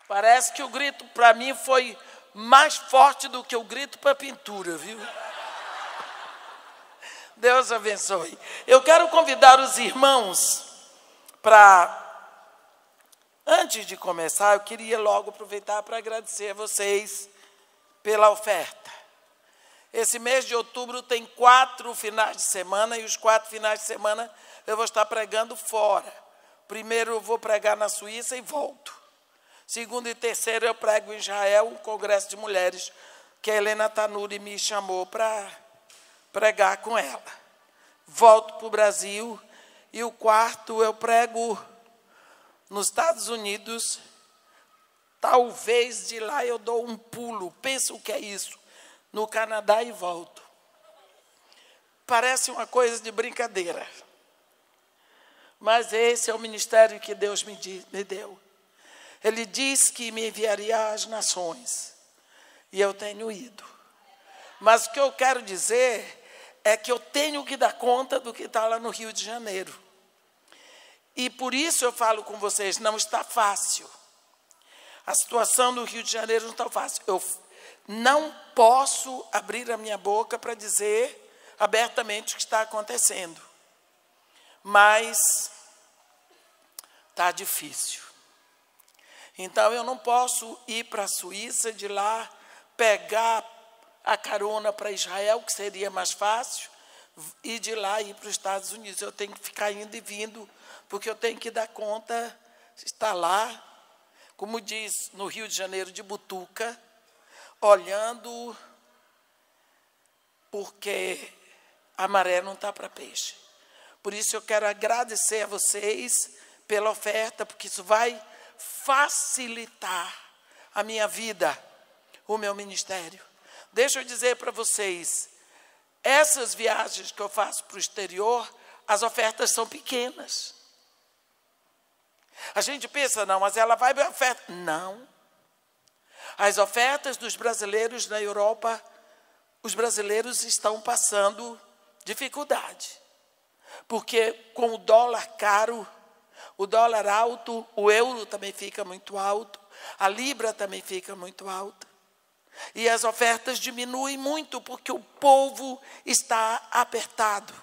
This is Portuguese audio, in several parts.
Parece que o grito para mim foi mais forte do que o grito para a pintura, viu? Deus abençoe. Eu quero convidar os irmãos para... Antes de começar, eu queria logo aproveitar para agradecer a vocês pela oferta. Esse mês de outubro tem 4 finais de semana, e os 4 finais de semana eu vou estar pregando fora. Primeiro eu vou pregar na Suíça e volto. Segundo e terceiro eu prego em Israel, um congresso de mulheres, que a Helena Tanuri me chamou para pregar com ela. Volto para o Brasil, e o quarto eu prego nos Estados Unidos. Talvez de lá eu dou um pulo, pensa o que é isso, no Canadá e volto. Parece uma coisa de brincadeira, mas esse é o ministério que Deus me deu. Ele disse que me enviaria às nações, e eu tenho ido. Mas o que eu quero dizer é que eu tenho que dar conta do que está lá no Rio de Janeiro. E por isso eu falo com vocês, não está fácil. A situação do Rio de Janeiro não está fácil. Eu não posso abrir a minha boca para dizer abertamente o que está acontecendo. Mas está difícil. Então eu não posso ir para a Suíça, de lá pegar a carona para Israel, que seria mais fácil, e de lá ir para os Estados Unidos. Eu tenho que ficar indo e vindo, porque eu tenho que dar conta, estar lá, como diz no Rio de Janeiro, de butuca, olhando, porque a maré não está para peixe. Por isso eu quero agradecer a vocês pela oferta, porque isso vai facilitar a minha vida, o meu ministério. Deixa eu dizer para vocês, essas viagens que eu faço para o exterior, as ofertas são pequenas. A gente pensa, não, mas ela vai para a oferta. Não. As ofertas dos brasileiros na Europa, os brasileiros estão passando dificuldade. Porque com o dólar caro, o dólar alto, o euro também fica muito alto, a libra também fica muito alta. E as ofertas diminuem muito, porque o povo está apertado.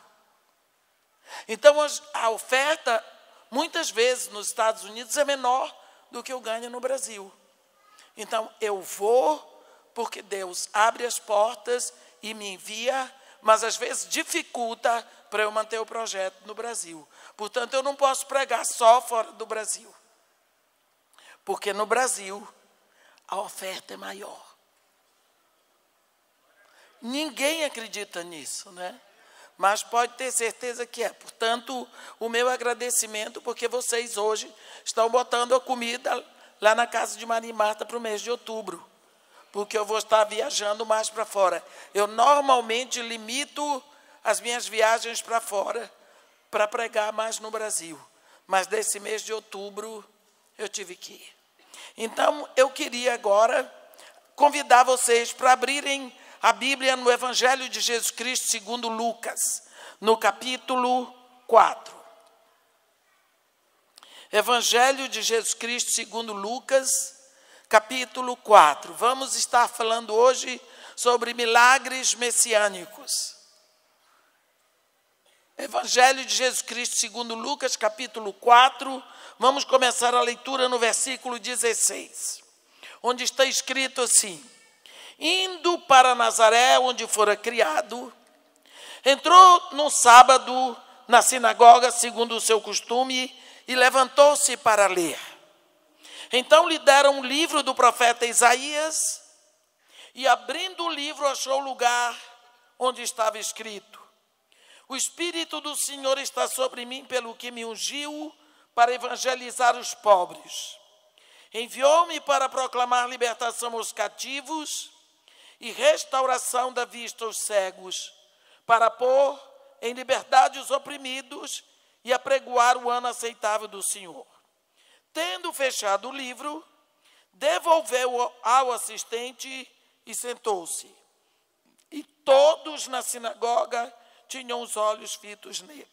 Então, a oferta, muitas vezes, nos Estados Unidos, é menor do que eu ganho no Brasil. Então, eu vou, porque Deus abre as portas e me envia, mas, às vezes, dificulta para eu manter o projeto no Brasil. Portanto, eu não posso pregar só fora do Brasil. Porque no Brasil, a oferta é maior. Ninguém acredita nisso, né? Mas pode ter certeza que é. Portanto, o meu agradecimento, porque vocês hoje estão botando a comida lá na casa de Maria e Marta para o mês de outubro. Porque eu vou estar viajando mais para fora. Eu normalmente limito as minhas viagens para fora, para pregar mais no Brasil. Mas desse mês de outubro, eu tive que ir. Então, eu queria agora convidar vocês para abrirem a Bíblia no Evangelho de Jesus Cristo segundo Lucas, no capítulo 4. Evangelho de Jesus Cristo segundo Lucas, capítulo 4. Vamos estar falando hoje sobre milagres messiânicos. Evangelho de Jesus Cristo segundo Lucas, capítulo 4. Vamos começar a leitura no versículo 16, onde está escrito assim: indo para Nazaré, onde fora criado, entrou no sábado na sinagoga, segundo o seu costume, e levantou-se para ler. Então lhe deram um livro do profeta Isaías, e abrindo o livro achou o lugar onde estava escrito: o Espírito do Senhor está sobre mim, pelo que me ungiu para evangelizar os pobres. Enviou-me para proclamar libertação aos cativos e restauração da vista aos cegos, para pôr em liberdade os oprimidos e apregoar o ano aceitável do Senhor. Tendo fechado o livro, devolveu-o ao assistente e sentou-se. E todos na sinagoga tinham os olhos fitos nele.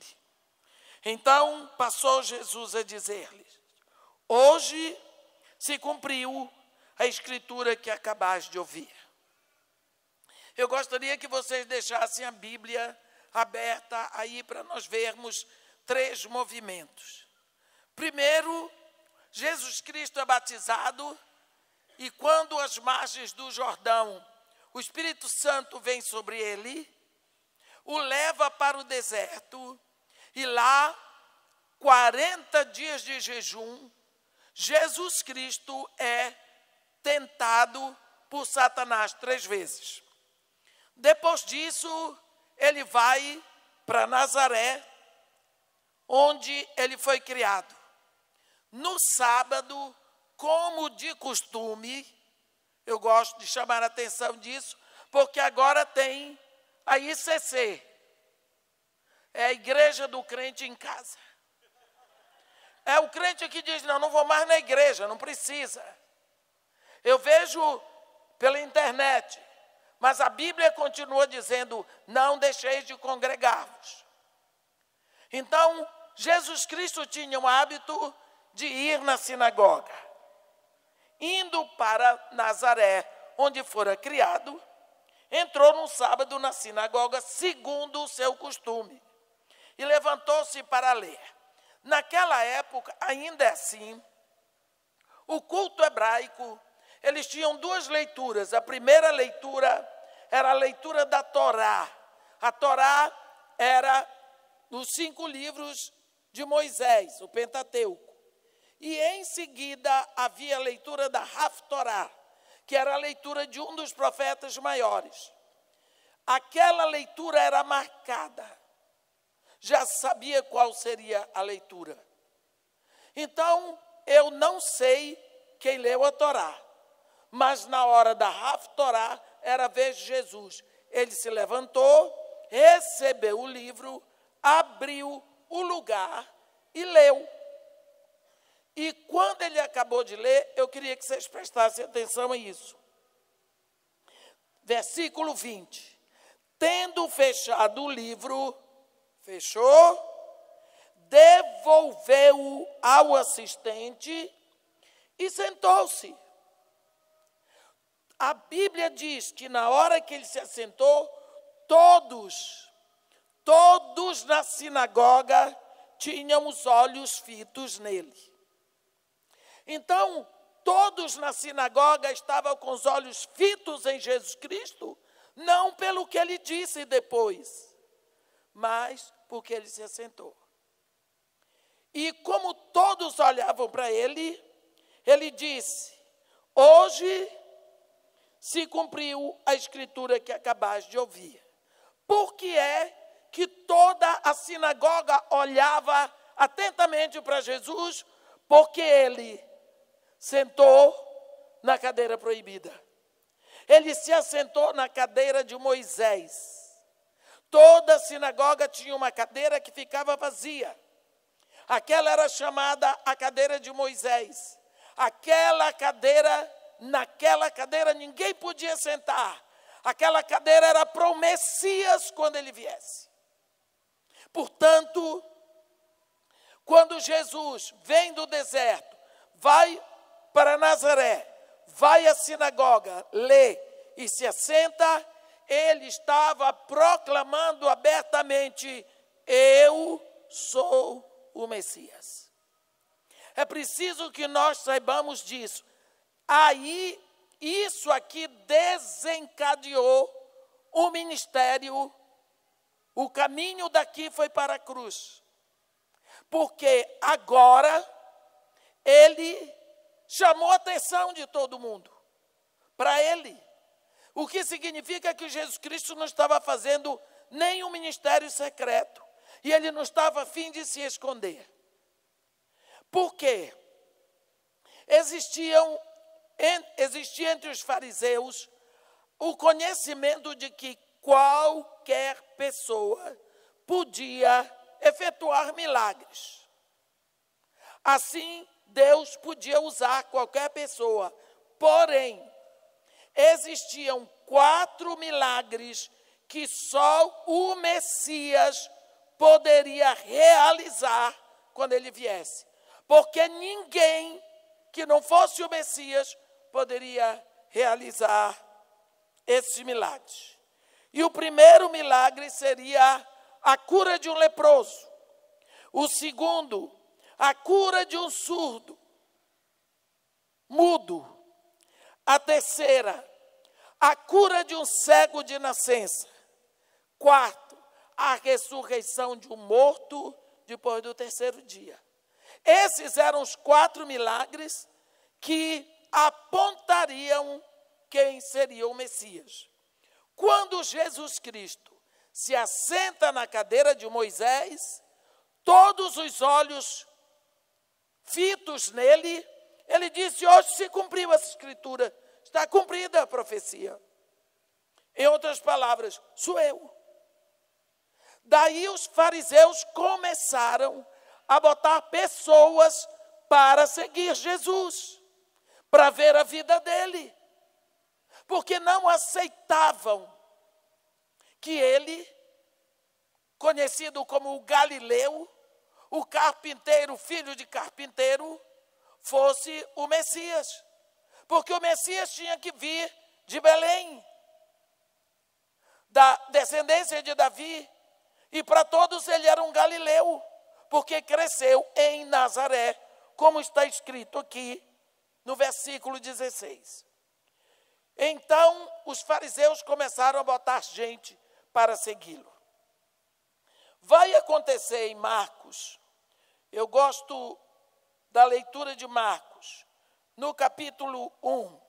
Então passou Jesus a dizer-lhes: hoje se cumpriu a escritura que acabais de ouvir. Eu gostaria que vocês deixassem a Bíblia aberta aí para nós vermos 3 movimentos. Primeiro, Jesus Cristo é batizado e quando às margens do Jordão o Espírito Santo vem sobre ele, o leva para o deserto e lá, 40 dias de jejum, Jesus Cristo é tentado por Satanás 3 vezes. Depois disso, ele vai para Nazaré, onde ele foi criado. No sábado, como de costume, eu gosto de chamar a atenção disso, porque agora tem a ICC, é a Igreja do Crente em Casa. É o crente que diz, não vou mais na igreja, não precisa. Eu vejo pela internet, mas a Bíblia continua dizendo, não deixeis de congregar-vos. Então, Jesus Cristo tinha o hábito de ir na sinagoga. Indo para Nazaré, onde fora criado, entrou num sábado na sinagoga, segundo o seu costume, e levantou-se para ler. Naquela época, ainda assim, o culto hebraico, eles tinham 2 leituras. A primeira leitura era a leitura da Torá. A Torá era os 5 livros de Moisés, o Pentateuco. E em seguida havia a leitura da Haftorá, que era a leitura de um dos profetas maiores. Aquela leitura era marcada. Já sabia qual seria a leitura. Então, eu não sei quem leu a Torá, mas na hora da Haftorá era a vez de Jesus. Ele se levantou, recebeu o livro, abriu o lugar e leu. E quando ele acabou de ler, eu queria que vocês prestassem atenção a isso. Versículo 20. Tendo fechado o livro, fechou, devolveu-o ao assistente e sentou-se. A Bíblia diz que na hora que ele se assentou, todos na sinagoga tinham os olhos fitos nele. Então, todos na sinagoga estavam com os olhos fitos em Jesus Cristo, não pelo que ele disse depois, mas porque ele se assentou. E como todos olhavam para ele, ele disse, hoje se cumpriu a escritura que acabais de ouvir. Por que é que toda a sinagoga olhava atentamente para Jesus? Porque ele sentou na cadeira proibida. Ele se assentou na cadeira de Moisés. Toda a sinagoga tinha uma cadeira que ficava vazia. Aquela era chamada a cadeira de Moisés. Naquela cadeira ninguém podia sentar. Aquela cadeira era para o Messias quando ele viesse. Portanto, quando Jesus vem do deserto, vai para Nazaré, vai à sinagoga, lê e se assenta, ele estava proclamando abertamente, eu sou o Messias. É preciso que nós saibamos disso. Aí, isso aqui desencadeou o ministério, o caminho daqui foi para a cruz. Porque agora, ele chamou a atenção de todo mundo para ele. O que significa que Jesus Cristo não estava fazendo nenhum ministério secreto. E ele não estava a fim de se esconder. Por quê? Existia entre os fariseus o conhecimento de que qualquer pessoa podia efetuar milagres. Assim, Deus podia usar qualquer pessoa. Porém, existiam 4 milagres que só o Messias poderia realizar quando ele viesse. Porque ninguém que não fosse o Messias poderia realizar esses milagres. E o primeiro milagre seria a cura de um leproso. O segundo, a cura de um surdo, mudo. A terceira, a cura de um cego de nascença. Quarto, a ressurreição de um morto depois do terceiro dia. Esses eram os 4 milagres que apontariam quem seria o Messias. Quando Jesus Cristo se assenta na cadeira de Moisés, todos os olhos fitos nele, ele disse: hoje se cumpriu essa escritura, está cumprida a profecia. Em outras palavras, sou eu. Daí os fariseus começaram a botar pessoas para seguir Jesus, para ver a vida dele, porque não aceitavam que ele, conhecido como o Galileu, o carpinteiro, filho de carpinteiro, fosse o Messias, porque o Messias tinha que vir de Belém, da descendência de Davi, e para todos ele era um Galileu, porque cresceu em Nazaré, como está escrito aqui no versículo 16. Então, os fariseus começaram a botar gente para segui-lo. Vai acontecer em Marcos, eu gosto da leitura de Marcos, no capítulo 1.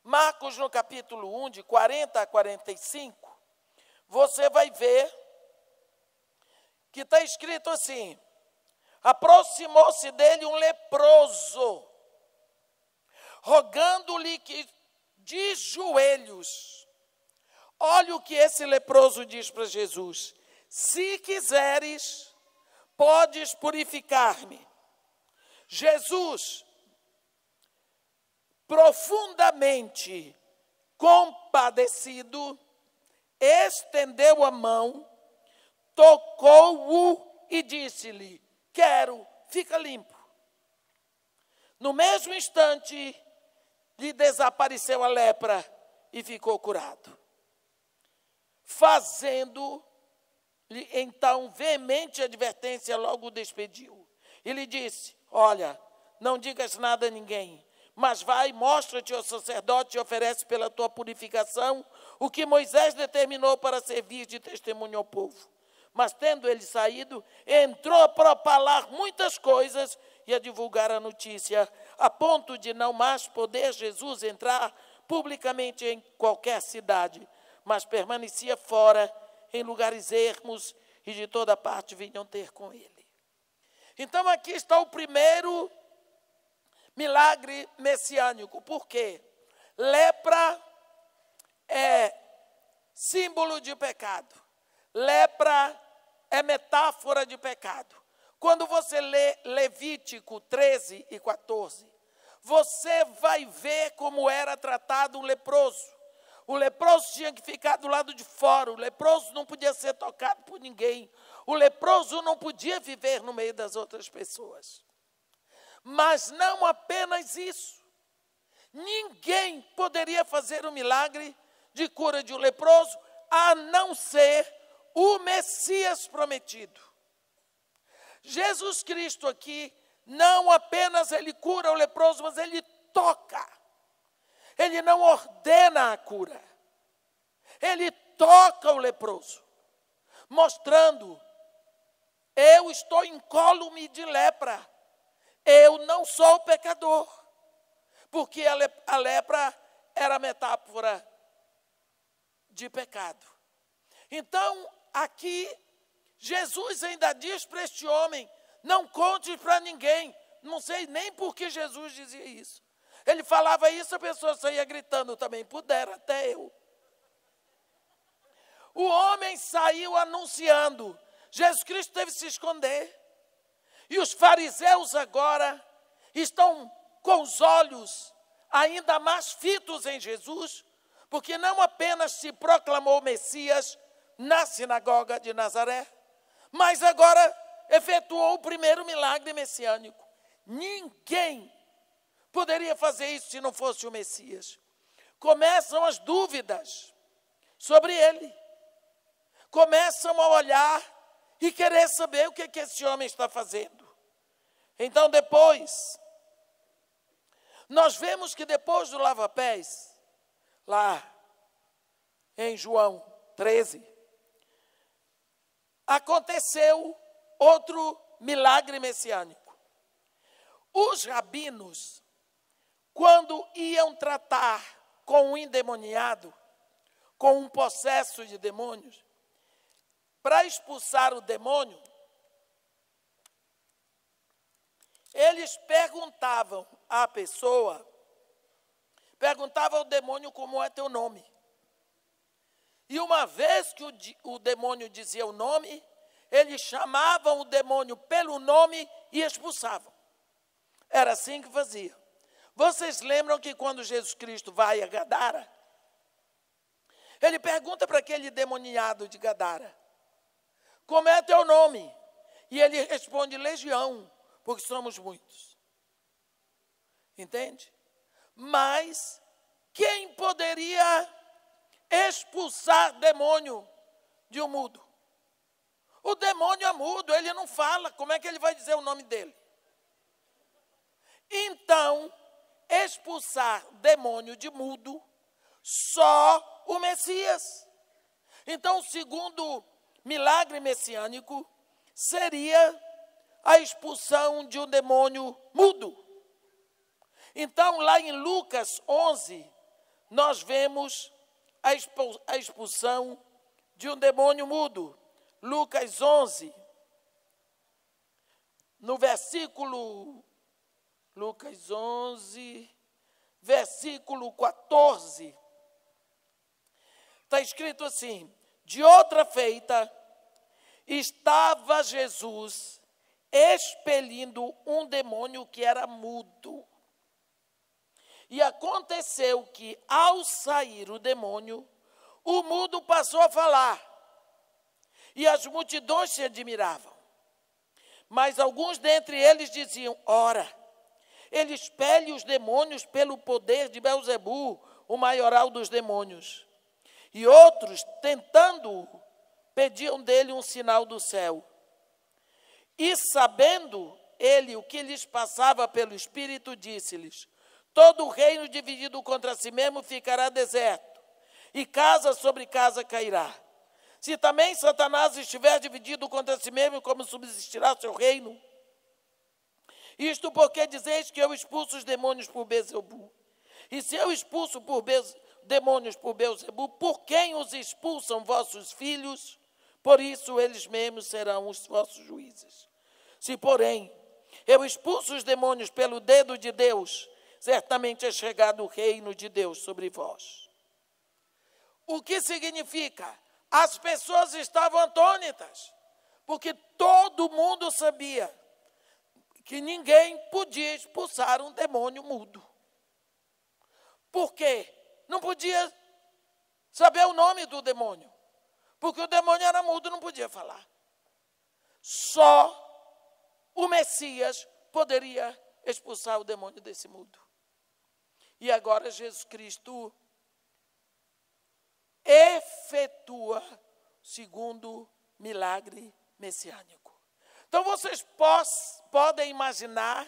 Marcos, no capítulo 1, de 40 a 45, você vai ver que está escrito assim: aproximou-se dele um leproso, rogando-lhe que de joelhos. Olha o que esse leproso diz para Jesus: se quiseres, podes purificar-me. Jesus, profundamente compadecido, estendeu a mão, tocou-o e disse-lhe: quero, fica limpo. No mesmo instante, lhe desapareceu a lepra e ficou curado. Fazendo-lhe então veemente advertência, logo o despediu. E lhe disse: olha, não digas nada a ninguém, mas vai, mostra-te ao sacerdote e oferece pela tua purificação o que Moisés determinou para servir de testemunho ao povo. Mas tendo ele saído, entrou a propalar muitas coisas e a divulgar a notícia, a ponto de não mais poder Jesus entrar publicamente em qualquer cidade, mas permanecia fora, em lugares ermos, e de toda parte vinham ter com ele. Então aqui está o primeiro milagre messiânico. Por quê? Lepra é símbolo de pecado. Lepra é metáfora de pecado. Quando você lê Levítico 13 e 14, você vai ver como era tratado um leproso. O leproso tinha que ficar do lado de fora, o leproso não podia ser tocado por ninguém, o leproso não podia viver no meio das outras pessoas. Mas não apenas isso, ninguém poderia fazer o milagre de cura de um leproso, a não ser o Messias prometido. Jesus Cristo aqui, não apenas ele cura o leproso, mas ele toca. Ele não ordena a cura. Ele toca o leproso, mostrando: eu estou incólume de lepra. Eu não sou pecador. Porque a lepra era metáfora de pecado. Então, aqui, Jesus ainda diz para este homem: não conte para ninguém. Não sei nem por que Jesus dizia isso. Ele falava isso, a pessoa saía gritando também: pudera, até eu. O homem saiu anunciando. Jesus Cristo teve que se esconder. E os fariseus agora estão com os olhos ainda mais fitos em Jesus, porque não apenas se proclamou Messias na sinagoga de Nazaré, mas agora efetuou o primeiro milagre messiânico. Ninguém poderia fazer isso se não fosse o Messias. Começam as dúvidas sobre ele. Começam a olhar e querer saber o que esse homem está fazendo. Então depois, nós vemos que depois do lava-pés, lá em João 13, aconteceu outro milagre messiânico. Os rabinos, quando iam tratar com um endemoniado, com um possesso de demônios, para expulsar o demônio, eles perguntavam à pessoa, perguntavam ao demônio como é teu nome. E uma vez que o demônio dizia o nome, eles chamavam o demônio pelo nome e expulsavam. Era assim que fazia. Vocês lembram que quando Jesus Cristo vai a Gadara, ele pergunta para aquele demoniado de Gadara, como é teu nome? E ele responde, Legião, porque somos muitos. Entende? Mas quem poderia expulsar demônio de um mudo? O demônio é mudo, ele não fala, como é que ele vai dizer o nome dele? Então, expulsar demônio de mudo, só o Messias. Então, o segundo milagre messiânico seria a expulsão de um demônio mudo. Então, lá em Lucas 11, nós vemos a expulsão de um demônio mudo. Lucas 11, no versículo, Lucas 11, versículo 14, está escrito assim, de outra feita, estava Jesus expelindo um demônio que era mudo. E aconteceu que, ao sair o demônio, o mudo passou a falar. E as multidões se admiravam. Mas alguns dentre eles diziam, ora, ele expele os demônios pelo poder de Beelzebu, o maioral dos demônios. E outros, tentando-o, pediam dele um sinal do céu. E sabendo ele o que lhes passava pelo Espírito, disse-lhes, todo o reino dividido contra si mesmo ficará deserto, e casa sobre casa cairá. Se também Satanás estiver dividido contra si mesmo, como subsistirá seu reino? Isto porque dizeis que eu expulso os demônios por Beelzebu. E se eu expulso demônios por Beelzebu, por quem os expulsam vossos filhos? Por isso eles mesmos serão os vossos juízes. Se, porém, eu expulso os demônios pelo dedo de Deus, certamente é chegado o reino de Deus sobre vós. O que significa? As pessoas estavam atônitas, porque todo mundo sabia que ninguém podia expulsar um demônio mudo. Por quê? Não podia saber o nome do demônio, porque o demônio era mudo, não podia falar. Só o Messias poderia expulsar o demônio desse mudo. E agora Jesus Cristo efetua o segundo milagre messiânico. Então vocês podem imaginar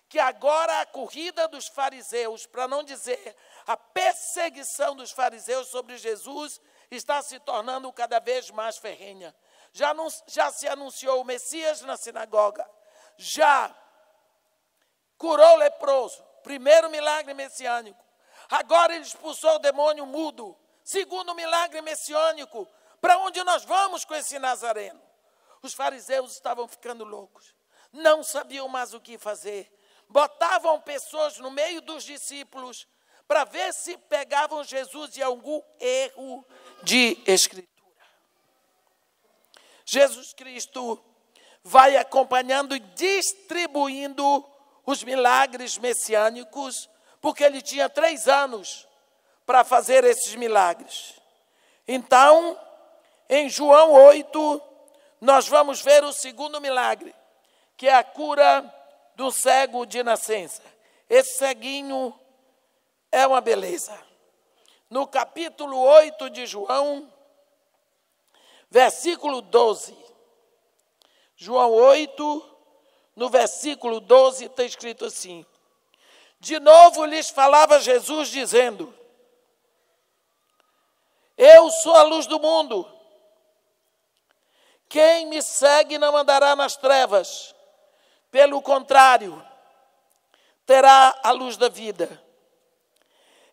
que agora a corrida dos fariseus, para não dizer a perseguição dos fariseus sobre Jesus, está se tornando cada vez mais ferrenha. Já se anunciou o Messias na sinagoga, já curou o leproso, primeiro milagre messiânico. Agora ele expulsou o demônio mudo, segundo milagre messiânico. Para onde nós vamos com esse Nazareno? Os fariseus estavam ficando loucos, não sabiam mais o que fazer. Botavam pessoas no meio dos discípulos para ver se pegavam Jesus de algum erro de escritura. Jesus Cristo vai acompanhando e distribuindo os milagres messiânicos, porque ele tinha 3 anos para fazer esses milagres. Então, em João 8, nós vamos ver o segundo milagre, que é a cura do cego de nascença. Esse ceguinho é uma beleza. No capítulo 8 de João, versículo 12. João 8, no versículo 12, está escrito assim: de novo lhes falava Jesus, dizendo: eu sou a luz do mundo. Quem me segue não andará nas trevas. Pelo contrário, terá a luz da vida.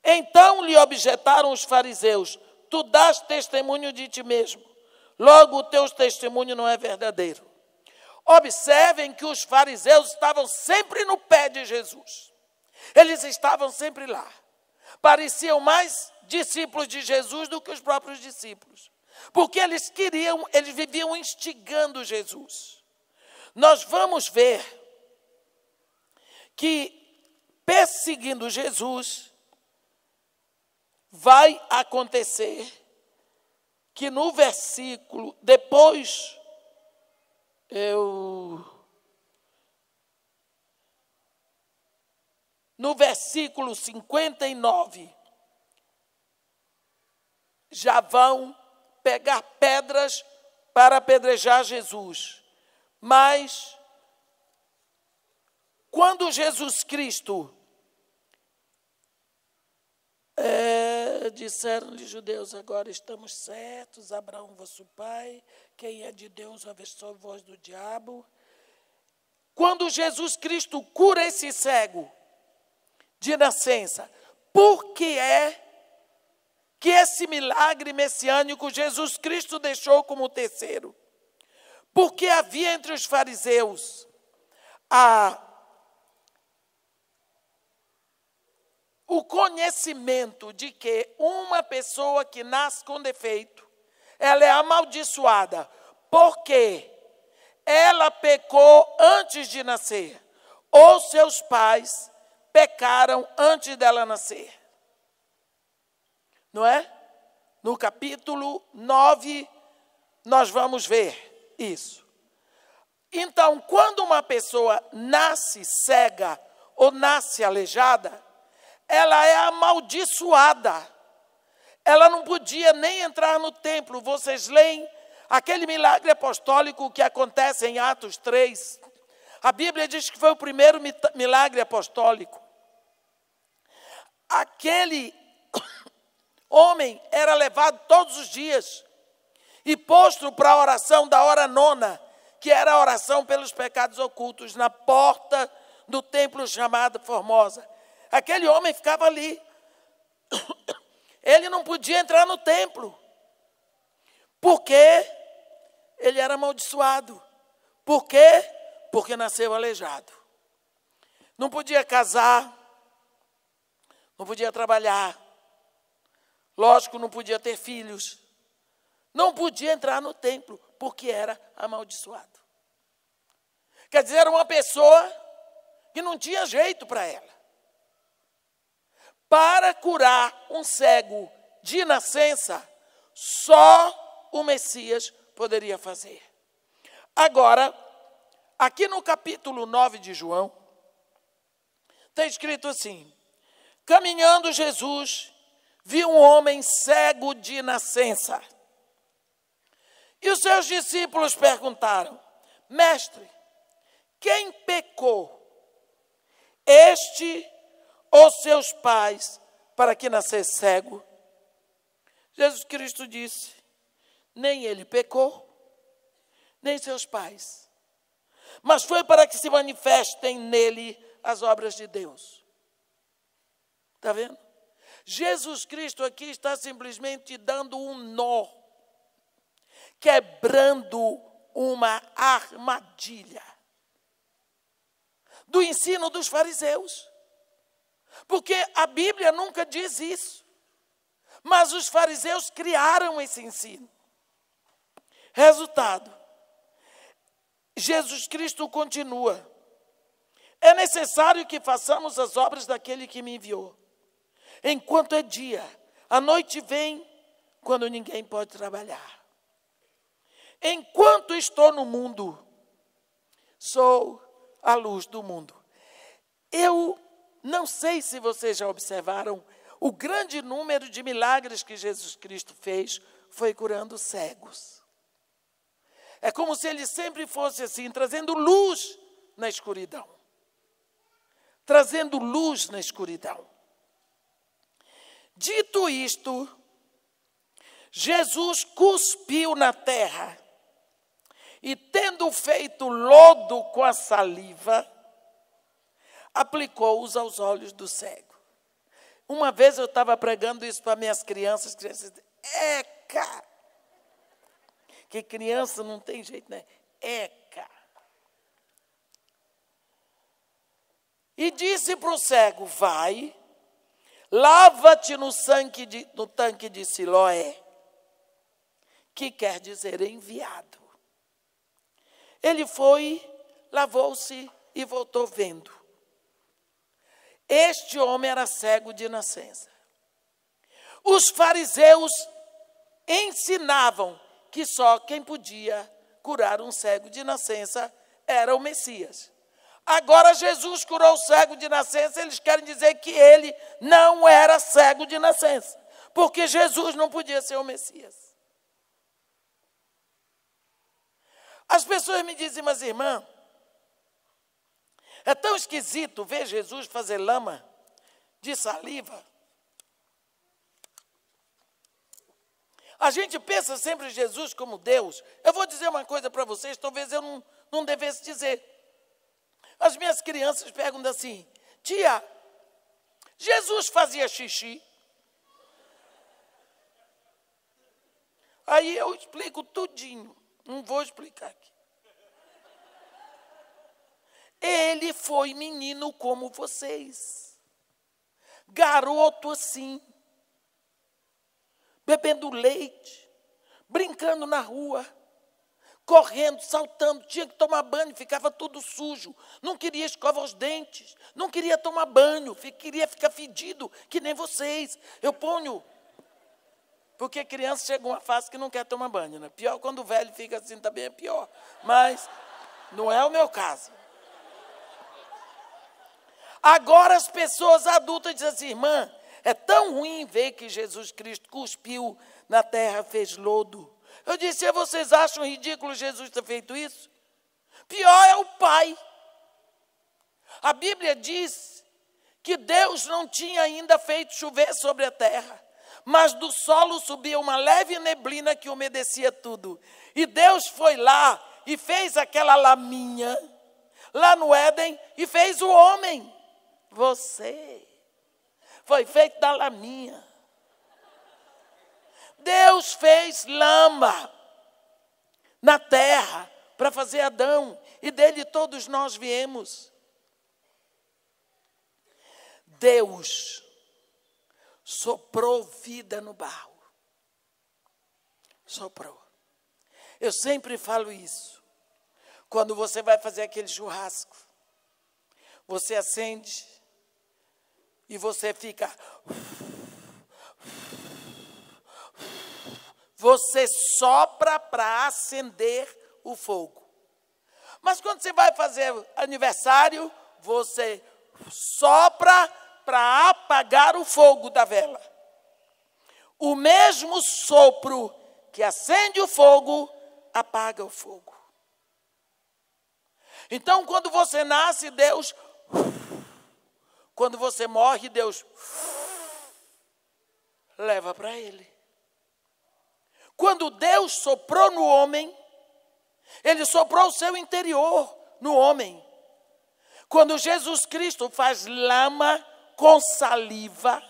Então lhe objetaram os fariseus: tu dás testemunho de ti mesmo, logo o teu testemunho não é verdadeiro. Observem que os fariseus estavam sempre no pé de Jesus. Eles estavam sempre lá. Pareciam mais discípulos de Jesus do que os próprios discípulos. Porque eles viviam instigando Jesus. Nós vamos ver que, perseguindo Jesus, vai acontecer que no versículo, depois, no versículo 59, já vão pegar pedras para apedrejar Jesus. Mas, quando Jesus Cristo, disseram-lhe judeus: agora estamos certos, Abraão vosso pai, quem é de Deus avestou a voz do diabo. Quando Jesus Cristo cura esse cego de nascença, por que é que esse milagre messiânico Jesus Cristo deixou como terceiro? Porque havia entre os fariseus o conhecimento de que uma pessoa que nasce com defeito, ela é amaldiçoada, porque ela pecou antes de nascer, ou seus pais pecaram antes dela nascer. Não é? No capítulo 9, nós vamos ver isso. Então, quando uma pessoa nasce cega ou nasce aleijada, ela é amaldiçoada. Ela não podia nem entrar no templo. Vocês leem aquele milagre apostólico que acontece em Atos 3. A Bíblia diz que foi o primeiro milagre apostólico. Aquele homem era levado todos os dias e posto para a oração da hora nona, que era a oração pelos pecados ocultos, na porta do templo chamado Formosa. Aquele homem ficava ali. Ele não podia entrar no templo, porque ele era amaldiçoado. Por quê? Porque nasceu aleijado. Não podia casar, não podia trabalhar, lógico, não podia ter filhos, não podia entrar no templo, porque era amaldiçoado. Quer dizer, era uma pessoa que não tinha jeito para ela. Para curar um cego de nascença, só o Messias poderia fazer. Agora, aqui no capítulo 9 de João, está escrito assim: caminhando Jesus, viu um homem cego de nascença. E os seus discípulos perguntaram: mestre, quem pecou? Este ou seus pais, para que nascesse cego? Jesus Cristo disse: nem ele pecou, nem seus pais, mas foi para que se manifestem nele as obras de Deus. Está vendo? Jesus Cristo aqui está simplesmente dando um nó, quebrando uma armadilha do ensino dos fariseus. Porque a Bíblia nunca diz isso. Mas os fariseus criaram esse ensino. Resultado: Jesus Cristo continua: é necessário que façamos as obras daquele que me enviou. Enquanto é dia, a noite vem quando ninguém pode trabalhar. Enquanto estou no mundo, sou a luz do mundo. Eu não sei se vocês já observaram, o grande número de milagres que Jesus Cristo fez foi curando cegos. É como se ele sempre fosse assim, trazendo luz na escuridão. Trazendo luz na escuridão. Dito isto, Jesus cuspiu na terra e, tendo feito lodo com a saliva, aplicou-os aos olhos do cego. Uma vez eu estava pregando isso para minhas crianças dizem, eca! Que criança não tem jeito, né? Eca! E disse para o cego, vai, lava-te no tanque de Siloé, que quer dizer enviado. Ele foi, lavou-se e voltou vendo. Este homem era cego de nascença. Os fariseus ensinavam que só quem podia curar um cego de nascença era o Messias. Agora Jesus curou o cego de nascença, eles querem dizer que ele não era cego de nascença, porque Jesus não podia ser o Messias. As pessoas me dizem, mas irmã, é tão esquisito ver Jesus fazer lama de saliva. A gente pensa sempre em Jesus como Deus. Eu vou dizer uma coisa para vocês, talvez eu não devesse dizer. As minhas crianças perguntam assim, tia, Jesus fazia xixi? Aí eu explico tudinho, não vou explicar aqui. Ele foi menino como vocês, garoto assim, bebendo leite, brincando na rua, correndo, saltando, tinha que tomar banho, ficava tudo sujo, não queria escovar os dentes, não queria tomar banho, queria ficar fedido, que nem vocês. Eu ponho, porque criança chega uma fase que não quer tomar banho, né? Pior quando o velho fica assim, também é pior, mas não é o meu caso. Agora as pessoas adultas dizem assim, irmã, é tão ruim ver que Jesus Cristo cuspiu na terra, fez lodo. Eu disse, vocês acham ridículo Jesus ter feito isso? Pior é o Pai. A Bíblia diz que Deus não tinha ainda feito chover sobre a terra, mas do solo subia uma leve neblina que umedecia tudo. E Deus foi lá e fez aquela laminha, lá no Éden, e fez o homem. Você foi feito da laminha. Deus fez lama na terra para fazer Adão, e dele todos nós viemos. Deus soprou vida no barro. Soprou. Eu sempre falo isso. Quando você vai fazer aquele churrasco, você acende e você fica... Você sopra para acender o fogo. Mas quando você vai fazer aniversário, você sopra para apagar o fogo da vela. O mesmo sopro que acende o fogo, apaga o fogo. Então, quando você nasce, Deus... Quando você morre, Deus leva para Ele. Quando Deus soprou no homem, Ele soprou o seu interior no homem. Quando Jesus Cristo faz lama com saliva,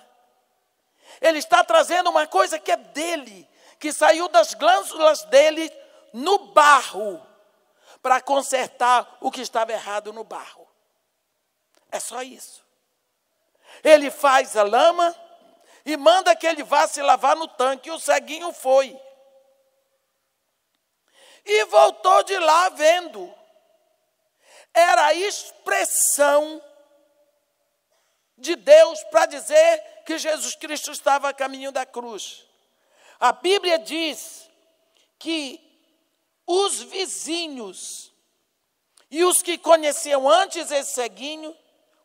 Ele está trazendo uma coisa que é dele, que saiu das glândulas dele no barro, para consertar o que estava errado no barro. É só isso. Ele faz a lama e manda que ele vá se lavar no tanque, e o ceguinho foi. E voltou de lá vendo. Era a expressão de Deus para dizer que Jesus Cristo estava a caminho da cruz. A Bíblia diz que os vizinhos e os que conheciam antes esse ceguinho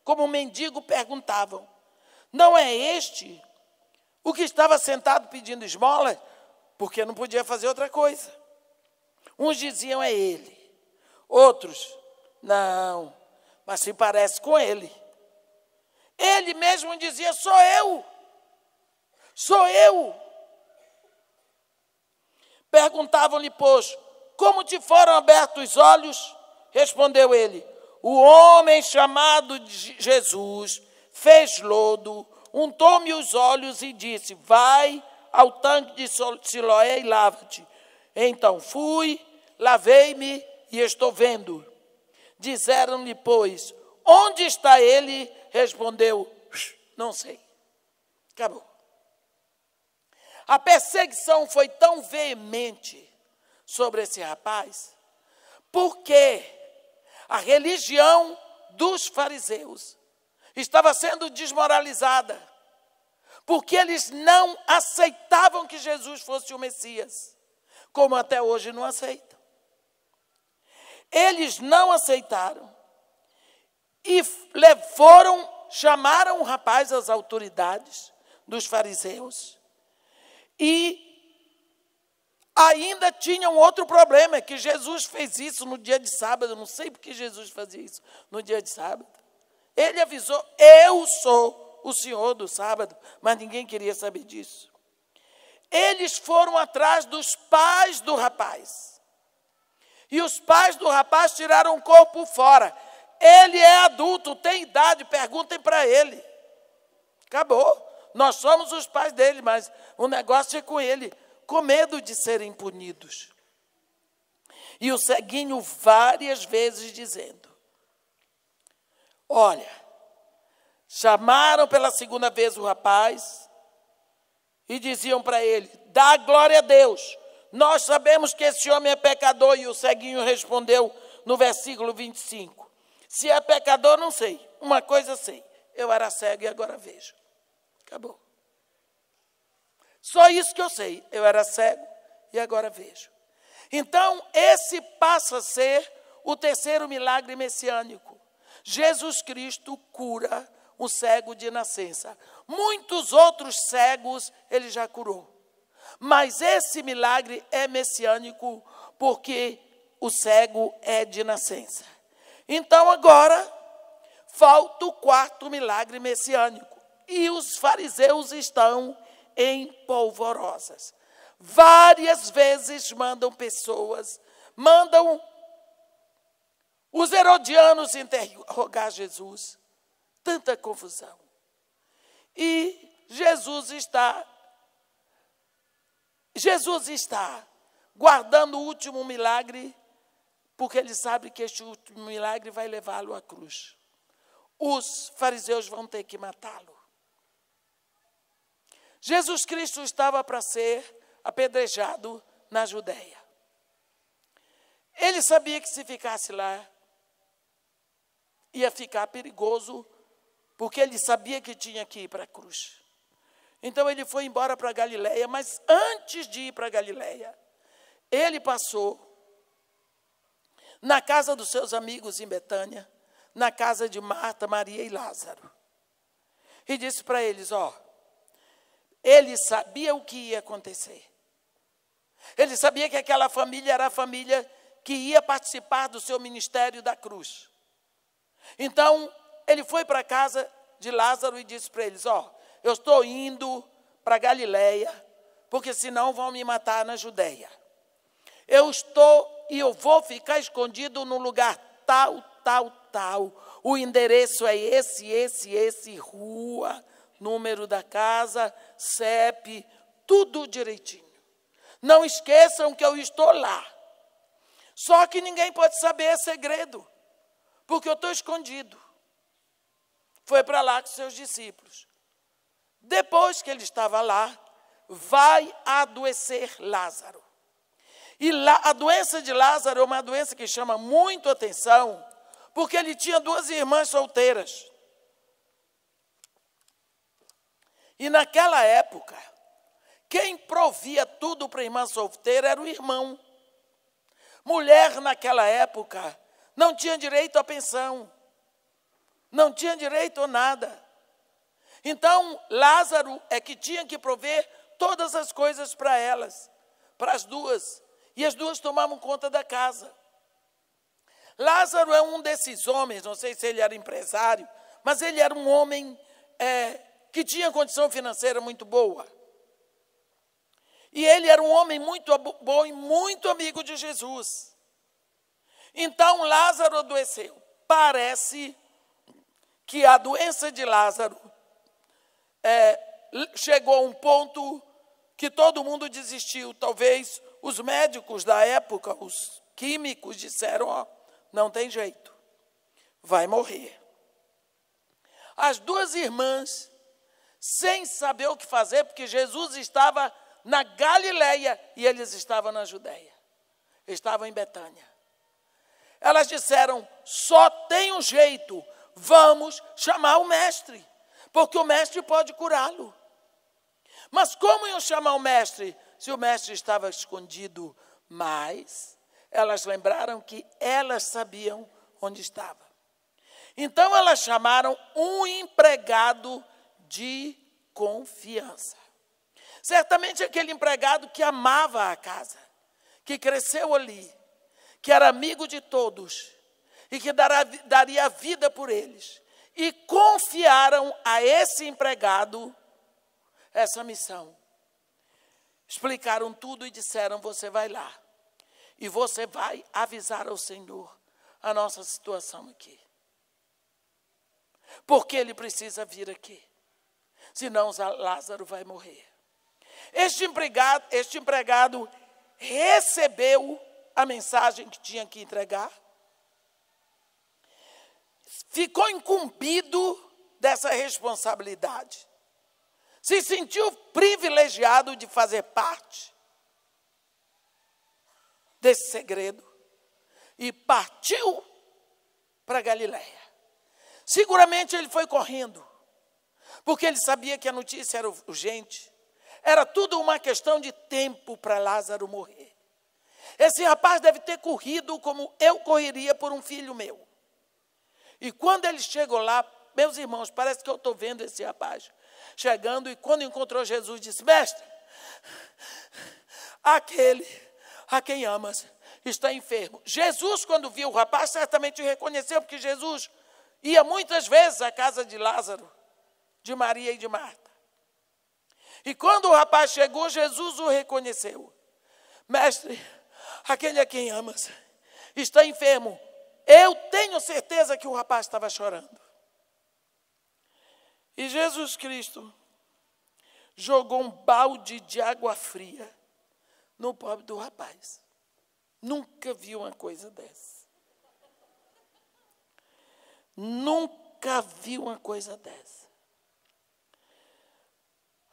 como um mendigo, perguntavam: não é este o que estava sentado pedindo esmola? Porque não podia fazer outra coisa. Uns diziam: é ele. Outros: não, mas se parece com ele. Ele mesmo dizia: sou eu. Sou eu. Perguntavam-lhe, pois: como te foram abertos os olhos? Respondeu ele: o homem chamado Jesus fez lodo, untou-me os olhos e disse: vai ao tanque de Siloé e lava-te. Então fui, lavei-me e estou vendo. Disseram-lhe, pois: onde está ele? Respondeu: não sei. Acabou. A perseguição foi tão veemente sobre esse rapaz, porque a religião dos fariseus estava sendo desmoralizada, porque eles não aceitavam que Jesus fosse o Messias, como até hoje não aceitam. Eles não aceitaram e chamaram o rapaz às autoridades dos fariseus. E ainda tinha um outro problema, que Jesus fez isso no dia de sábado. Não sei por que Jesus fazia isso no dia de sábado. Ele avisou: eu sou o Senhor do sábado, mas ninguém queria saber disso. Eles foram atrás dos pais do rapaz. E os pais do rapaz tiraram o corpo fora. Ele é adulto, tem idade, perguntem para ele. Acabou. Nós somos os pais dele, mas o negócio é com ele, com medo de serem punidos. E o ceguinho várias vezes dizendo: olha, chamaram pela segunda vez o rapaz e diziam para ele: dá glória a Deus, nós sabemos que esse homem é pecador. E o ceguinho respondeu no versículo 25: se é pecador, não sei, uma coisa sei, eu era cego e agora vejo. Acabou. Só isso que eu sei, eu era cego e agora vejo. Então, esse passa a ser o terceiro milagre messiânico. Jesus Cristo cura o cego de nascença. Muitos outros cegos ele já curou. Mas esse milagre é messiânico porque o cego é de nascença. Então, agora, falta o quarto milagre messiânico. E os fariseus estão em polvorosas. Várias vezes mandam os herodianos interrogar Jesus. Tanta confusão. E Jesus está guardando o último milagre, porque ele sabe que este último milagre vai levá-lo à cruz. Os fariseus vão ter que matá-lo. Jesus Cristo estava para ser apedrejado na Judeia. Ele sabia que se ficasse lá, ia ficar perigoso, porque ele sabia que tinha que ir para a cruz. Então ele foi embora para Galileia, mas antes de ir para Galileia, ele passou na casa dos seus amigos em Betânia, na casa de Marta, Maria e Lázaro. E disse para eles: ele sabia o que ia acontecer. Ele sabia que aquela família era a família que ia participar do seu ministério da cruz. Então, ele foi para a casa de Lázaro e disse para eles: eu estou indo para Galileia, porque senão vão me matar na Judeia. Eu vou ficar escondido no lugar tal. O endereço é esse, rua, número da casa, CEP, tudo direitinho. Não esqueçam que eu estou lá. Só que ninguém pode saber, é segredo, porque eu estou escondido. Foi para lá com seus discípulos. Depois que ele estava lá, vai adoecer Lázaro. E a doença de Lázaro é uma doença que chama muito atenção, porque ele tinha 2 irmãs solteiras. E naquela época, quem provia tudo para a irmã solteira era o irmão. Mulher naquela época não tinha direito à pensão. não tinha direito a nada. Então, Lázaro é que tinha que prover todas as coisas para elas, para as duas. E as duas tomavam conta da casa. Lázaro é um desses homens, não sei se ele era empresário, mas ele era um homem que tinha condição financeira muito boa. E ele era um homem muito bom e muito amigo de Jesus. Então, Lázaro adoeceu. Parece que a doença de Lázaro chegou a um ponto que todo mundo desistiu. Talvez os médicos da época, os químicos, disseram, ó, não tem jeito, vai morrer. As duas irmãs, sem saber o que fazer, porque Jesus estava na Galileia e eles estavam na Judeia, estavam em Betânia. Elas disseram, só tem um jeito, vamos chamar o mestre, porque o mestre pode curá-lo. Mas como iam chamar o mestre, se o mestre estava escondido? Mas elas lembraram que elas sabiam onde estava. Então elas chamaram um empregado de confiança. Certamente aquele empregado que amava a casa, que cresceu ali, que era amigo de todos e que daria a vida por eles. E confiaram a esse empregado essa missão. Explicaram tudo e disseram, você vai lá e você vai avisar ao Senhor a nossa situação aqui. Porque ele precisa vir aqui, senão Lázaro vai morrer. Este empregado recebeu a mensagem que tinha que entregar, ficou incumbido dessa responsabilidade, se sentiu privilegiado de fazer parte desse segredo e partiu para Galileia. Seguramente ele foi correndo, porque ele sabia que a notícia era urgente. Era tudo uma questão de tempo para Lázaro morrer. Esse rapaz deve ter corrido como eu correria por um filho meu. E quando ele chegou lá, meus irmãos, parece que eu estou vendo esse rapaz chegando, e quando encontrou Jesus, disse, mestre, aquele a quem amas está enfermo. Jesus, quando viu o rapaz, certamente o reconheceu, porque Jesus ia muitas vezes à casa de Lázaro, de Maria e de Marta. E quando o rapaz chegou, Jesus o reconheceu. Mestre, aquele a quem amas está enfermo. Eu tenho certeza que o rapaz estava chorando. E Jesus Cristo jogou um balde de água fria no pobre do rapaz. Nunca vi uma coisa dessa. Nunca vi uma coisa dessa.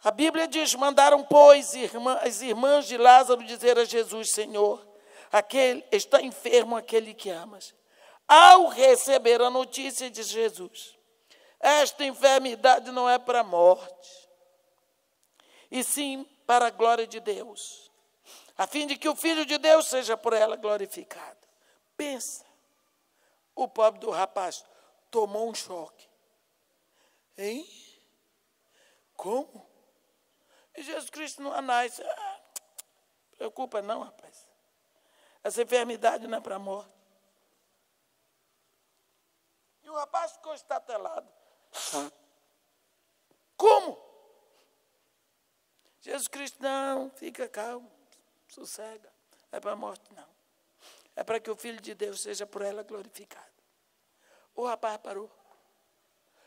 A Bíblia diz, mandaram, pois, as irmãs de Lázaro dizer a Jesus, Senhor, está enfermo aquele que amas. Ao receber a notícia de Jesus, esta enfermidade não é para a morte, e sim para a glória de Deus, a fim de que o Filho de Deus seja por ela glorificado. Pensa, o pobre do rapaz tomou um choque. Hein? Como? E Jesus Cristo não anais. Preocupa não, rapaz. Essa enfermidade não é para a morte. E o rapaz ficou estatelado. Como? Jesus Cristo, não, fica calmo, sossega. Não é para a morte, não. É para que o Filho de Deus seja por ela glorificado. O rapaz parou.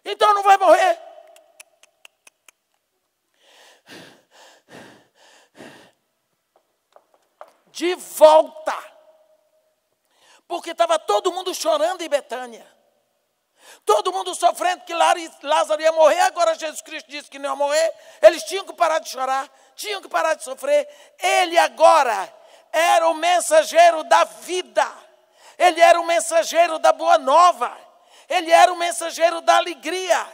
Então não vai morrer. De volta. Porque estava todo mundo chorando em Betânia. Todo mundo sofrendo que Lázaro ia morrer. Agora Jesus Cristo disse que não ia morrer. Eles tinham que parar de chorar. Tinham que parar de sofrer. Ele agora era o mensageiro da vida. Ele era o mensageiro da boa nova. Ele era o mensageiro da alegria.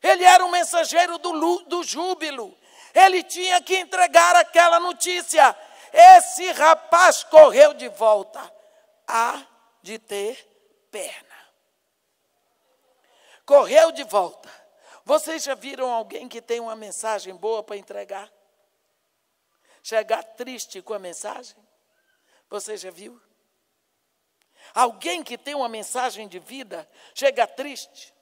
Ele era o mensageiro do júbilo. Ele tinha que entregar aquela notícia. Esse rapaz correu de volta. Há de ter perna. correu de volta. Vocês já viram alguém que tem uma mensagem boa para entregar? Chegar triste com a mensagem? Você já viu? Alguém que tem uma mensagem de vida chega triste?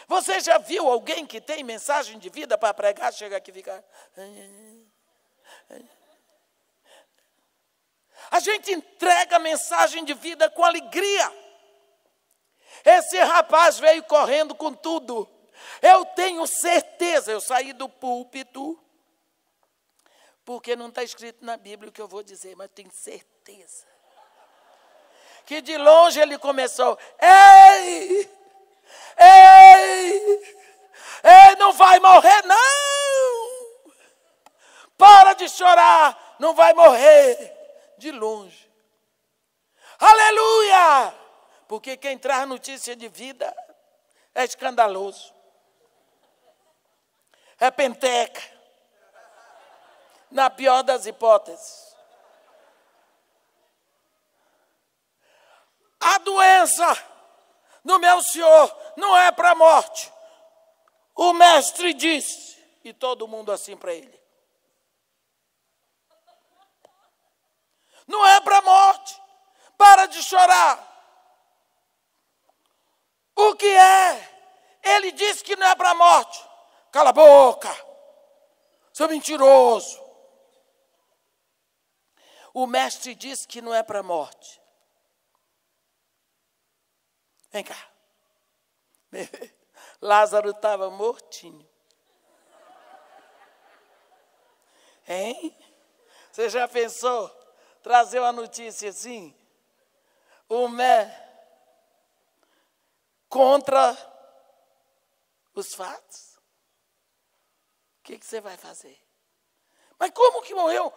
Você já viu alguém que tem mensagem de vida para pregar, chega aqui e fica... A gente entrega a mensagem de vida com alegria. Esse rapaz veio correndo com tudo. Eu tenho certeza, eu saí do púlpito, porque não está escrito na Bíblia o que eu vou dizer, mas tenho certeza. Que de longe ele começou, ei, não vai morrer não. Para de chorar, não vai morrer. De longe. Aleluia! Porque quem traz notícia de vida é escandaloso. É penteca. Na pior das hipóteses. A doença do meu senhor não é para a morte. O mestre disse. E todo mundo assim para ele. Não é para a morte. Para de chorar. O que é? Ele disse que não é para a morte. Cala a boca. Seu mentiroso. O mestre disse que não é para a morte. Vem cá. Lázaro estava mortinho. Hein? Você já pensou? Trazer uma notícia assim, contra os fatos. O que você vai fazer? Mas como que morreu?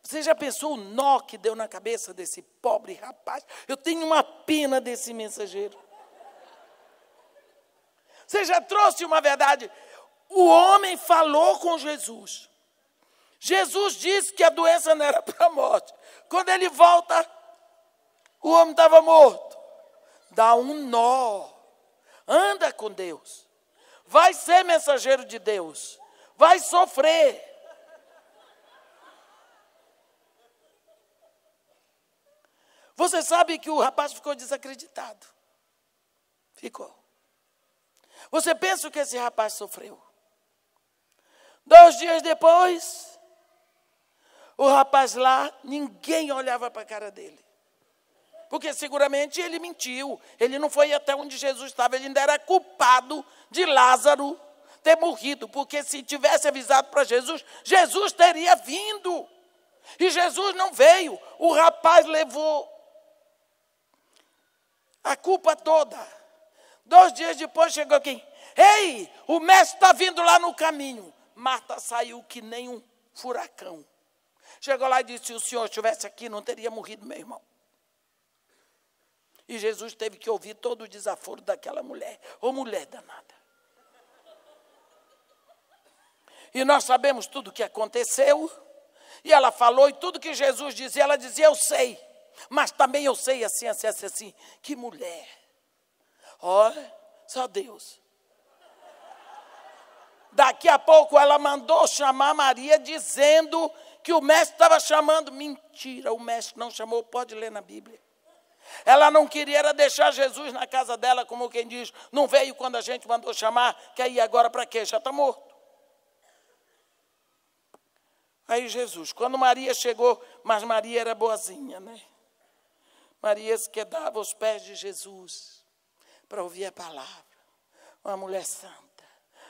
Você já pensou o nó que deu na cabeça desse pobre rapaz? Eu tenho uma pena desse mensageiro. Você já trouxe uma verdade. O homem falou com Jesus. Jesus disse que a doença não era para a morte. Quando ele volta, o homem estava morto. Dá um nó. Anda com Deus. Vai ser mensageiro de Deus. Vai sofrer. Você sabe que o rapaz ficou desacreditado. Ficou. Você pensa que esse rapaz sofreu. 2 dias depois... O rapaz lá, ninguém olhava para a cara dele. Porque seguramente ele mentiu. Ele não foi até onde Jesus estava. Ele ainda era culpado de Lázaro ter morrido. Porque se tivesse avisado para Jesus, Jesus teria vindo. E Jesus não veio. O rapaz levou a culpa toda. 2 dias depois chegou quem? Ei, o mestre está vindo lá no caminho. Marta saiu que nem um furacão. Chegou lá e disse, se o senhor estivesse aqui, não teria morrido meu irmão. E Jesus teve que ouvir todo o desaforo daquela mulher. Ô mulher danada. E nós sabemos tudo o que aconteceu. E ela falou, e tudo que Jesus dizia, ela dizia, eu sei. Mas também eu sei assim, assim, assim, assim. Que mulher. Olha, só Deus. Daqui a pouco ela mandou chamar Maria, dizendo... que o mestre estava chamando. Mentira, o mestre não chamou, pode ler na Bíblia. Ela não queria era deixar Jesus na casa dela, como quem diz, não veio quando a gente mandou chamar, quer ir agora para quê? Já está morto. Aí Jesus, quando Maria chegou, mas Maria era boazinha, né? Maria se quedava aos pés de Jesus, para ouvir a palavra. Uma mulher santa.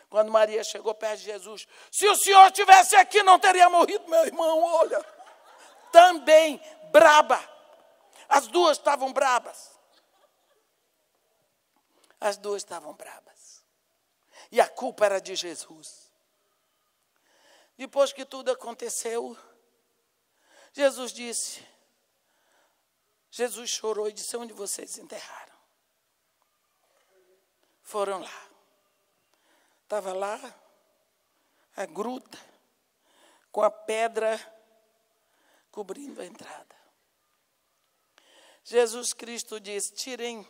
Quando Maria chegou perto de Jesus, se o senhor estivesse aqui, não teria morrido meu irmão, olha. Também braba. As duas estavam brabas. As duas estavam brabas. E a culpa era de Jesus. Depois que tudo aconteceu, Jesus chorou e disse, onde vocês enterraram? Foram lá. Estava lá, a gruta, com a pedra cobrindo a entrada. Jesus Cristo diz, tirem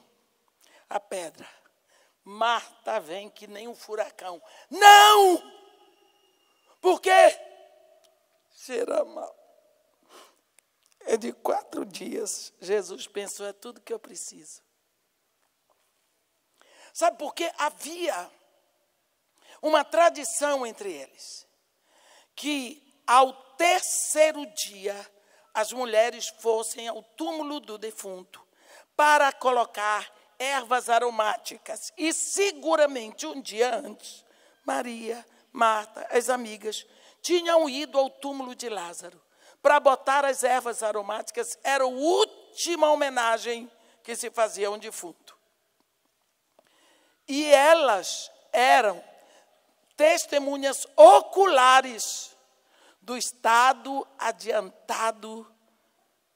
a pedra. Marta vem que nem um furacão. Não! Por quê? Cheira mal. É de 4 dias. Jesus pensou, é tudo que eu preciso. Sabe por quê? Havia uma tradição entre eles, que ao 3º dia, as mulheres fossem ao túmulo do defunto para colocar ervas aromáticas. E seguramente um dia antes, Maria, Marta, as amigas, tinham ido ao túmulo de Lázaro para botar as ervas aromáticas. Era a última homenagem que se fazia a um defunto. E elas eram testemunhas oculares do estado adiantado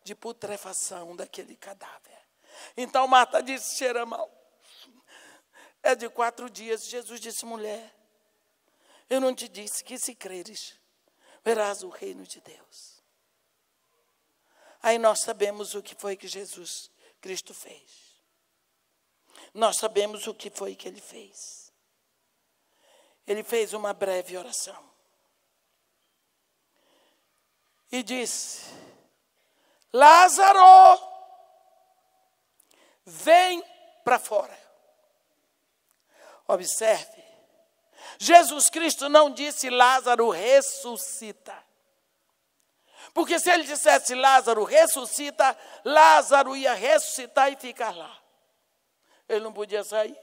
de putrefação daquele cadáver. Então Marta disse, cheira mal. É de 4 dias. Jesus disse, mulher, eu não te disse que se creres, verás o reino de Deus. Aí nós sabemos o que foi que Jesus Cristo fez. Nós sabemos o que foi que ele fez. Ele fez uma breve oração. E disse, Lázaro, vem para fora. Observe, Jesus Cristo não disse Lázaro ressuscita. Porque se ele dissesse Lázaro ressuscita, Lázaro ia ressuscitar e ficar lá. Ele não podia sair.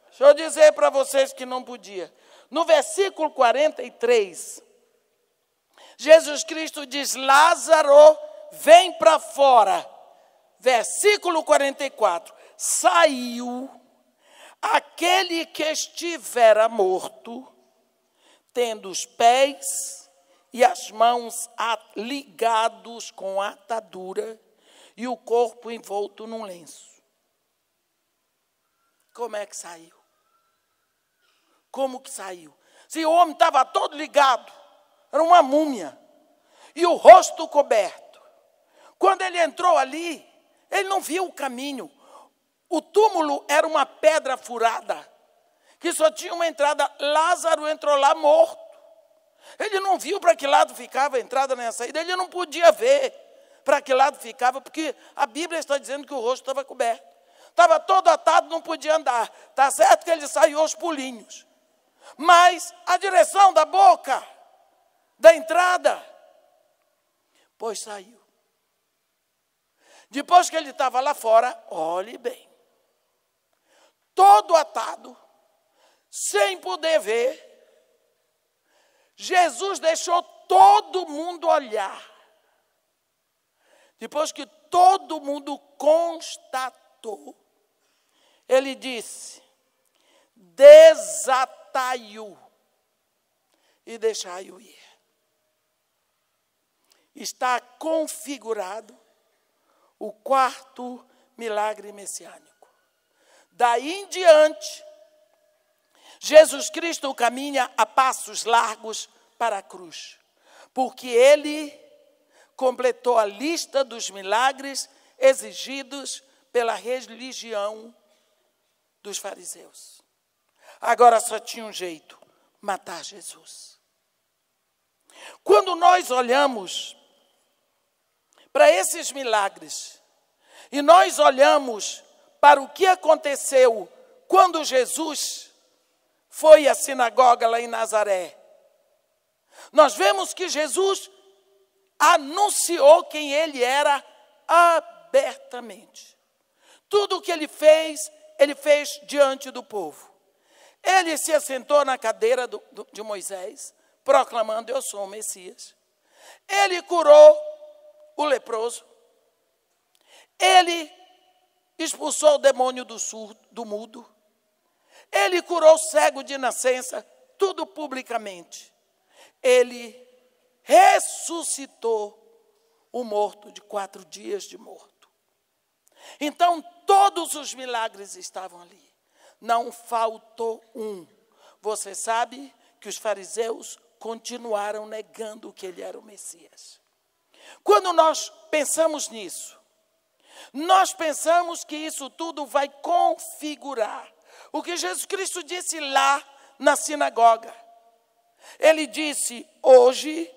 Deixa eu dizer para vocês que não podia. No versículo 43, Jesus Cristo diz, Lázaro, vem para fora. Versículo 44, saiu aquele que estivera morto, tendo os pés e as mãos ligados com atadura e o corpo envolto num lenço. Como é que saiu? Como que saiu? Se o homem estava todo ligado, era uma múmia, e o rosto coberto. Quando ele entrou ali, ele não viu o caminho. O túmulo era uma pedra furada, que só tinha uma entrada. Lázaro entrou lá morto. Ele não viu para que lado ficava a entrada nem a saída. Ele não podia ver para que lado ficava, porque a Bíblia está dizendo que o rosto estava coberto. Estava todo atado, não podia andar. Está certo que ele saiu aos pulinhos. Mas a direção da boca, da entrada, pois saiu. Depois que ele estava lá fora, olhe bem, todo atado, sem poder ver, Jesus deixou todo mundo olhar. Depois que todo mundo constatou, ele disse, desatai-o e deixai-o ir. Está configurado o 4º milagre messiânico. Daí em diante, Jesus Cristo caminha a passos largos para a cruz, porque ele completou a lista dos milagres exigidos pela religião dos fariseus. Agora só tinha um jeito, matar Jesus. Quando nós olhamos para esses milagres, e nós olhamos para o que aconteceu quando Jesus foi à sinagoga lá em Nazaré, nós vemos que Jesus anunciou quem ele era abertamente. Tudo o que ele fez diante do povo. Ele se assentou na cadeira de Moisés, proclamando, eu sou o Messias. Ele curou o leproso. Ele expulsou o demônio do surdo, do mudo. Ele curou o cego de nascença, tudo publicamente. Ele ressuscitou o morto de 4 dias de morto. Então, todos os milagres estavam ali. Não faltou um. Você sabe que os fariseus continuaram negando que ele era o Messias. Quando nós pensamos nisso, Nós pensamos que isso tudo vai configurar o que Jesus Cristo disse lá na sinagoga. Ele disse: hoje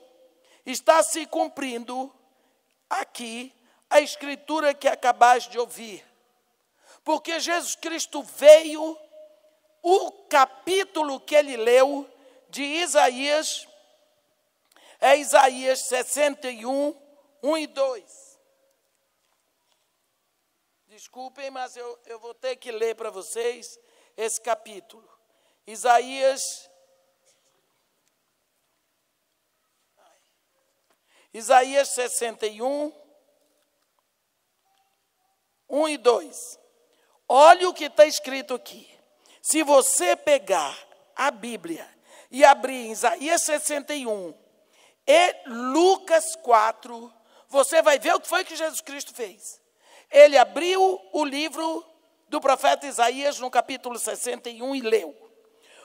está se cumprindo aqui a escritura que acabais de ouvir. Porque Jesus Cristo veio, o capítulo que ele leu de Isaías, é Isaías 61, 1 e 2. Desculpem, mas eu vou ter que ler para vocês esse capítulo. Isaías 61, 1 e 2. Olha o que está escrito aqui. Se você pegar a Bíblia e abrir em Isaías 61 e Lucas 4, você vai ver o que foi que Jesus Cristo fez. Ele abriu o livro do profeta Isaías no capítulo 61 e leu: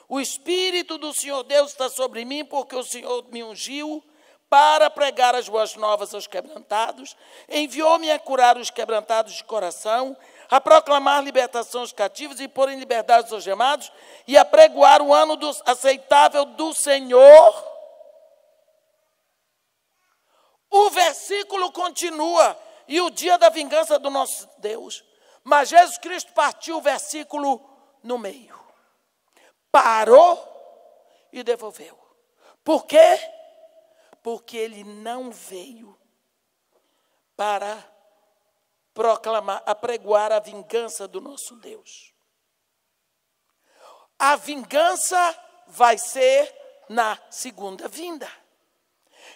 o Espírito do Senhor Deus está sobre mim, porque o Senhor me ungiu para pregar as boas novas aos quebrantados, enviou-me a curar os quebrantados de coração, a proclamar libertação aos cativos e pôr em liberdade os algemados, e a pregoar o ano aceitável do Senhor. O versículo continua: e o dia da vingança do nosso Deus. Mas Jesus Cristo partiu o versículo no meio. Parou e devolveu. Por quê? Porque ele não veio para proclamar, apregoar a vingança do nosso Deus. A vingança vai ser na segunda vinda.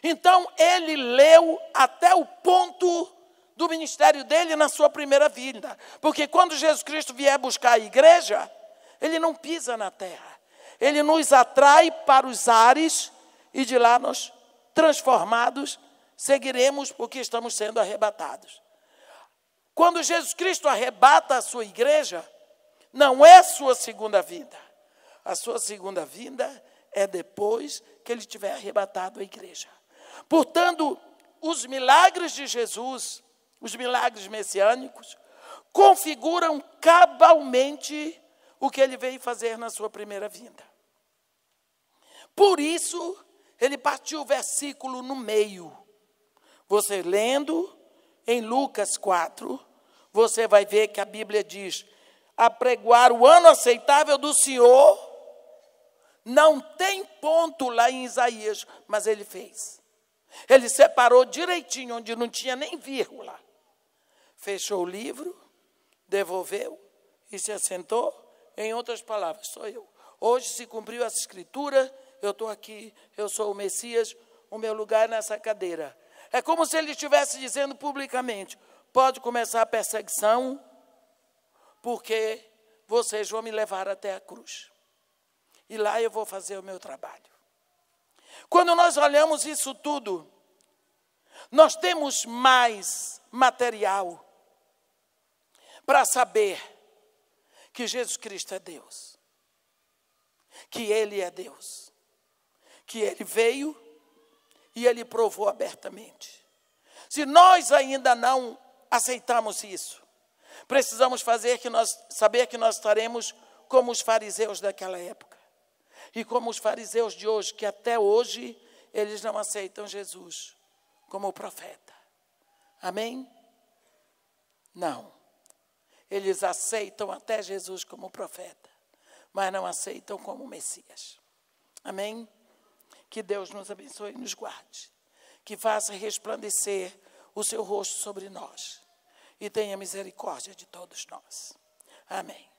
Então, ele leu até o ponto do ministério dele na sua primeira vinda. Porque quando Jesus Cristo vier buscar a igreja, ele não pisa na terra. Ele nos atrai para os ares e de lá nós, transformados, seguiremos porque estamos sendo arrebatados. Quando Jesus Cristo arrebata a sua igreja, não é sua segunda vinda. A sua segunda vinda é depois que ele tiver arrebatado a igreja. Portanto, os milagres de Jesus, os milagres messiânicos, configuram cabalmente o que ele veio fazer na sua primeira vinda. Por isso, ele partiu o versículo no meio. Você lendo em Lucas 4, você vai ver que a Bíblia diz: apregoar o ano aceitável do Senhor. Não tem ponto lá em Isaías, mas ele fez. Ele separou direitinho, onde não tinha nem vírgula. Fechou o livro, devolveu e se assentou. Em outras palavras, sou eu. Hoje se cumpriu essa escritura, eu estou aqui, eu sou o Messias, o meu lugar é nessa cadeira. É como se ele estivesse dizendo publicamente: pode começar a perseguição, porque vocês vão me levar até a cruz. E lá eu vou fazer o meu trabalho. Quando nós olhamos isso tudo, nós temos mais material para saber que Jesus Cristo é Deus, que Ele é Deus, que Ele veio e Ele provou abertamente. Se nós ainda não aceitamos isso, precisamos saber que nós estaremos como os fariseus daquela época. E como os fariseus de hoje, que até hoje eles não aceitam Jesus como profeta. Amém? Não. Eles aceitam até Jesus como profeta, mas não aceitam como Messias. Amém? Que Deus nos abençoe e nos guarde. Que faça resplandecer o seu rosto sobre nós. E tenha misericórdia de todos nós. Amém.